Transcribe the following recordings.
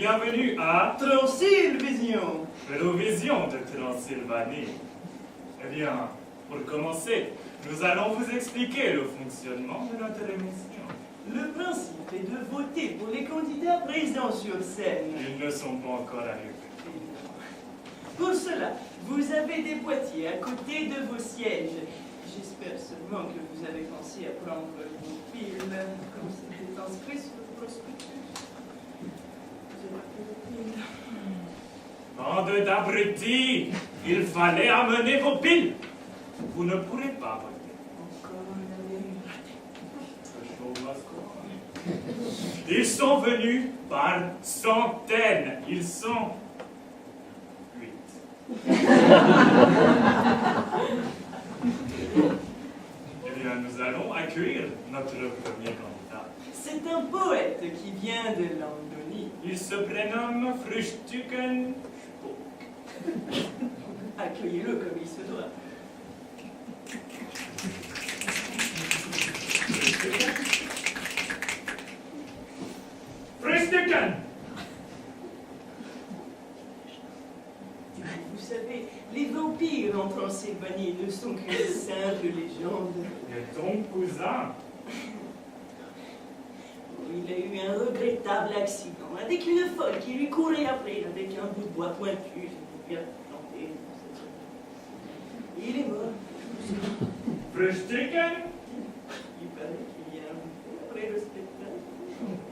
bienvenue à Transylvision. l'Eurovision de Transylvanie. Eh bien, pour commencer, nous allons vous expliquer le fonctionnement de notre émission. Le principe est de voter pour les candidats présents sur scène. Ils ne sont pas encore arrivés. Pour cela, vous avez des boîtiers à côté de vos sièges. J'espère seulement que vous avez pensé à prendre vos piles, comme c'était inscrit sur le prospectus. Vous avez pris vos piles. Bande d'abrutis, il fallait amener vos piles. Vous ne pourrez pas voter. Encore une année. The show must go on. Ils sont venus par centaines. Ils sont 8. Eh bien, nous allons accueillir notre premier candidat. C'est un poète qui vient de Landonie. Il se prénomme Frühstücken Spock. Accueillez-le comme il se doit. Frühstücken! Vous savez, les vampires en Transylvanie ne sont qu'une simple légende. Et ton cousin? Il a eu un regrettable accident avec une folle qui lui courait après avec un bout de bois pointu. J'ai bien planté. Il est mort. Frühstücken? Il paraît qu'il y a un peu après le spectacle.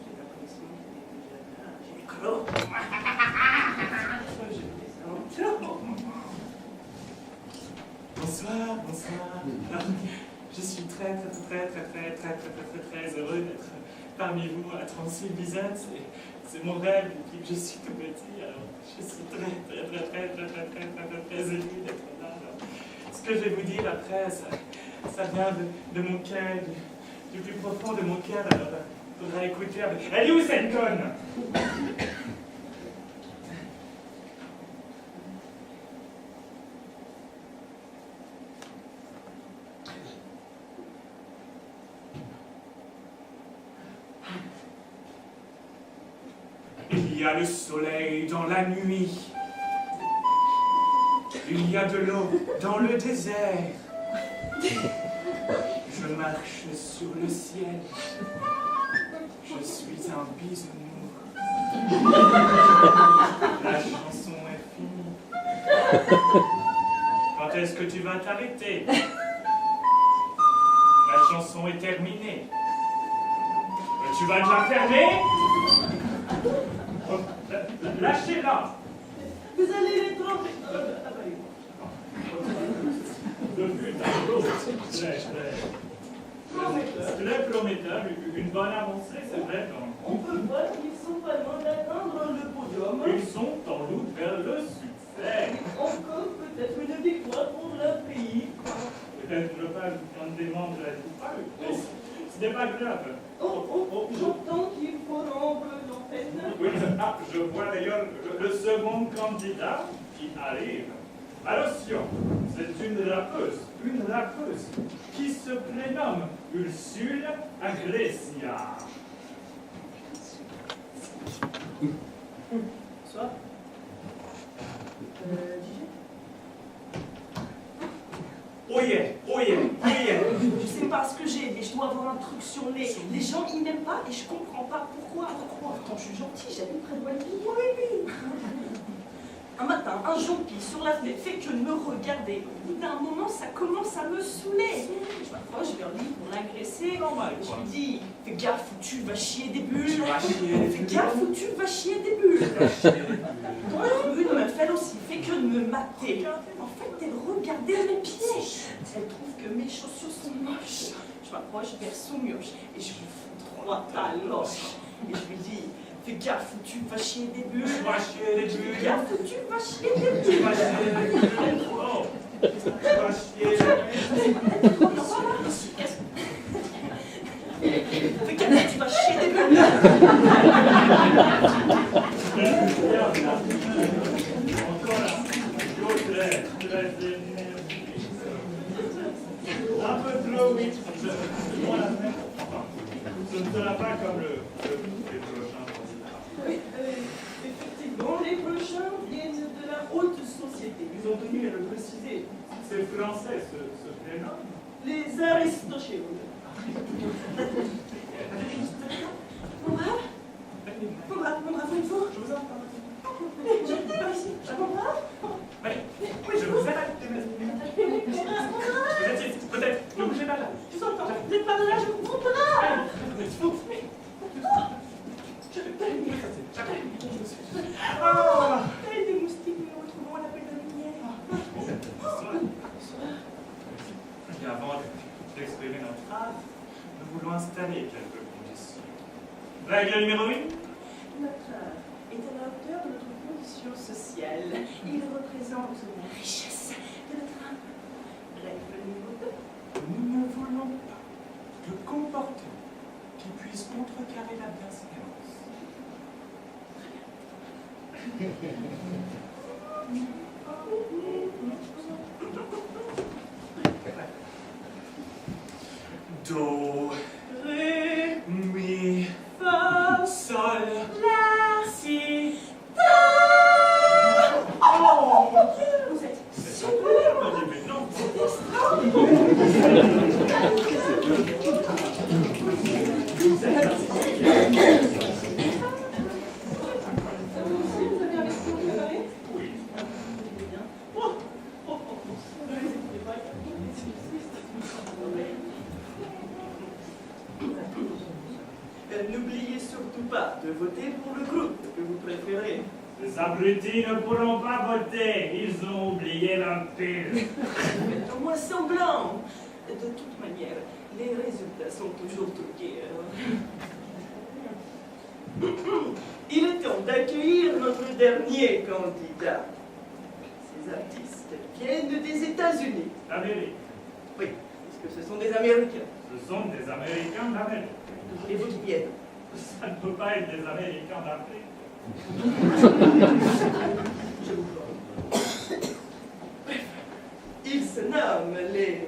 J'ai l'impression qu'il est déjà là. J'ai le croc. Je plaisante. Bonsoir, bonsoir. Je suis très heureux d'être parmi vous à Transylvania. C'est mon rêve depuis que je suis tout petit. Alors, je suis très ému d'être là. Alors, ce que je vais vous dire après, ça vient de mon cœur, du plus profond de mon cœur. Alors, il faudra écouter avec... Elle est où cette conne? Il y a le soleil dans la nuit. Il y a de l'eau dans le désert. Je marche sur le ciel. Je suis un bisounours. La chanson est finie. Quand est-ce que tu vas t'arrêter? La chanson est terminée. Tu vas te la fermer? Lâchez-la! Vous allez les tromper. Le but d'un lot, très prometteur, une bonne avancée, c'est vrai. On peut voir qu'ils sont pas loin d'atteindre le podium. Ils sont en route vers le succès. Encore peut-être une victoire pour leur pays. Peut-être le père d'un des membres a disparu, mais ce n'est pas grave. J'entends qu'il faut rendre l'antenne. Oui, je vois d'ailleurs le second candidat qui arrive. Attention, c'est une rappeuse qui se prénomme Ursule Agresia. Bonsoir. Oyez. Je sais pas ce que j'ai, mais je dois avoir un truc sur les... Les gens, ils m'aiment pas et je comprends pas pourquoi. Pourtant, je suis gentille, j'habite près de Wallis. Un matin, un jonquille sur la fenêtre fait que de me regarder. Au bout d'un moment, ça commence à me saouler. Je m'approche vers lui pour l'agresser. Je lui dis, fais gaffe ou tu vas chier des bulles. Fais gaffe ou tu vas chier des bulles. Une meuf, elle aussi, fait que de me mater. En fait, elle regardait mes pieds. Elle trouve que mes chaussures sont moches. Je m'approche vers son mioche et je lui fous 3 taloches. Et je lui dis, fais gaffe ou tu vas chier des bulles. Tu vas chier des bulles. Fais gaffe ou tu vas chier des bulles. Tu vas chier des bulles. Oh. Tu vas chier des bulles. Fais gaffe ou tu vas chier des bulles. Encore très énergique. Un peu trop vite. Ce ne sera pas comme le prochain candidat. Bon, les prochains viennent de la haute société. Ils ont tenu à le préciser. C'est français, ce prénom. Les Aristochènes. Mon brave, il faut. Je vous entends. Par ici. Mon brave. Oui, je vous aide. Vous êtes peut-être. Ne bougez pas là. Je vous entends. Vous n'êtes pas là, je vous comprends pas. Oh, telle des moustiques, nous nous retrouvons à l'appel de lumière. Et avant d'exprimer notre phrase, nous voulons installer quelques conditions. Règle numéro 1. Notre art est à la hauteur de notre condition sociale. Il représente la richesse de notre âme. Règle numéro 2. Nous ne voulons pas de comportement qui puisse contrecarrer la bienséance. Do, Ré, mi, fa, sol, la, si. oh. Vous êtes super. Non. Vous avez un veston préparé? Oui. N'oubliez surtout pas de voter pour le groupe que vous préférez. Les abrutis ne pourront pas voter. Ils ont oublié l'empire. Faites au moins semblant. De toute manière, les résultats sont toujours truqués. Il est temps d'accueillir notre dernier candidat. Ces artistes viennent des États-Unis. L'Amérique. Oui, puisque ce sont des Américains. Ce sont des Américains d'Amérique. Et vous qui viennent. Ça ne peut pas être des Américains d'Afrique. Je vous vois. Ils se nomment les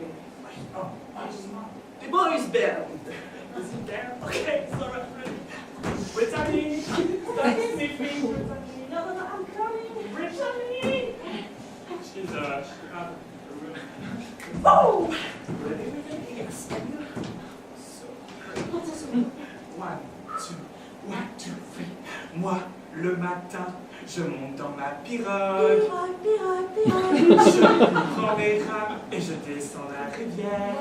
Boys Band. Okay, sorry. Brittany! Stop sniffing, Brittany! No, I'm coming. Brittany! She's Oh! Yes. So, one, two, three. Moi, le matin, je monte dans ma pirogue. Je prends les rames et je descends la rivière.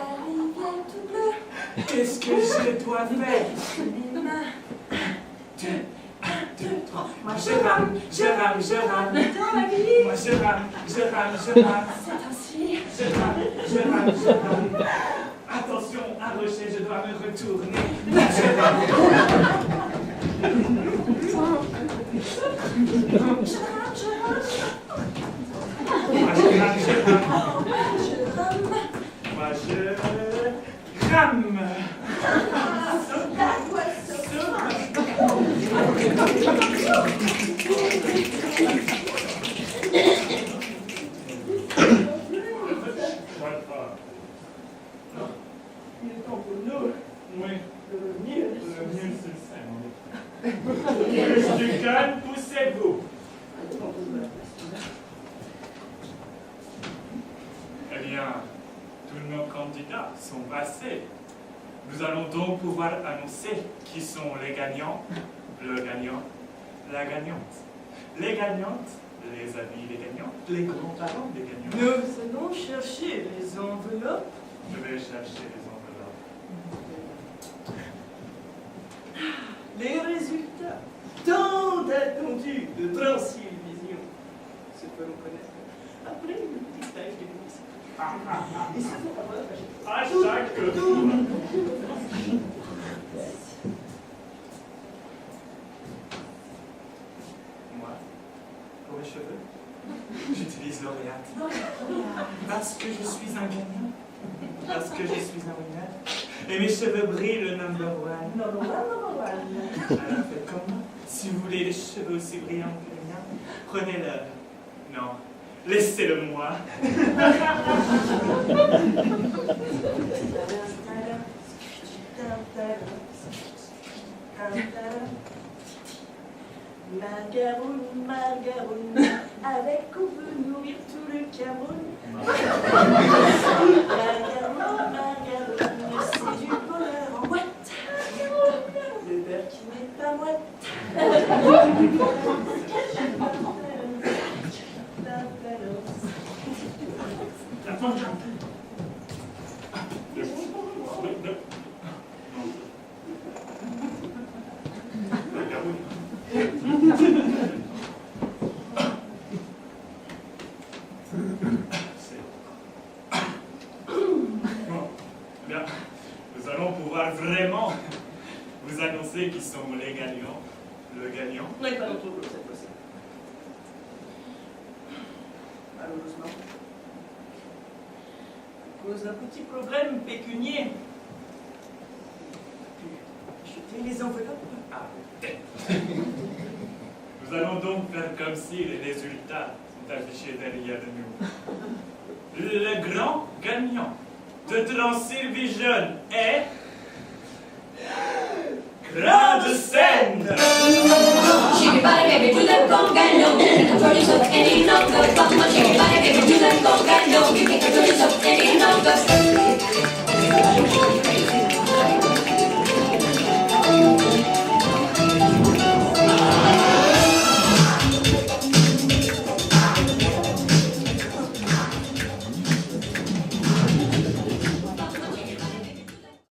Qu'est-ce que je dois faire? Deux, trois. Moi je rame. Dans la vie. Moi je rame. C'est ainsi. Je rame. Attention, un rocher, je dois me retourner. Je rame. Moi je rame. Il est temps pour nous Oui, de revenir. le mieux c'est le sein. Plus du calme, poussez-vous. Eh bien, tous nos candidats sont passés. Nous allons donc pouvoir annoncer qui sont les gagnants, le gagnant, la gagnante. Les gagnantes, les amis des gagnantes, les grands-parents des gagnants. Nous allons chercher les enveloppes. Je vais chercher les enveloppes. Les résultats tant attendus de Transylvision se feront connaître après une petite tâche de publicité. Ils se font avoir À chaque tour. Moi, pour les cheveux, j'utilise L'Oréal. Parce que je suis un gagnant. Parce que je suis un winner. Et mes cheveux brillent le number one. Number one. Alors faites comme moi. Si vous voulez des cheveux aussi brillants que les miens, prenez-le. Non, laissez-le moi. Margaroun, Margaroun, avec on peut nourrir tout le Cameroun. Margaroun, Margaroun, c'est du bonheur en boîte. Le beurre qui n'est pas moite. Bien, nous allons pouvoir vraiment vous annoncer qui sont les gagnants. Le gagnant. Non, il n'est pas dans ton lot cette fois-ci. Malheureusement. À cause d'un petit problème pécunier. Jeter les enveloppes. Ah, nous allons donc faire comme si les résultats sont affichés derrière nous. Le grand gagnant de Transylvision est... Grain de Seine. Shake your body, baby, do that conga, no. You can control yourself any longer. Come on, shake your body, baby, do that conga, no. You can control yourself any longer.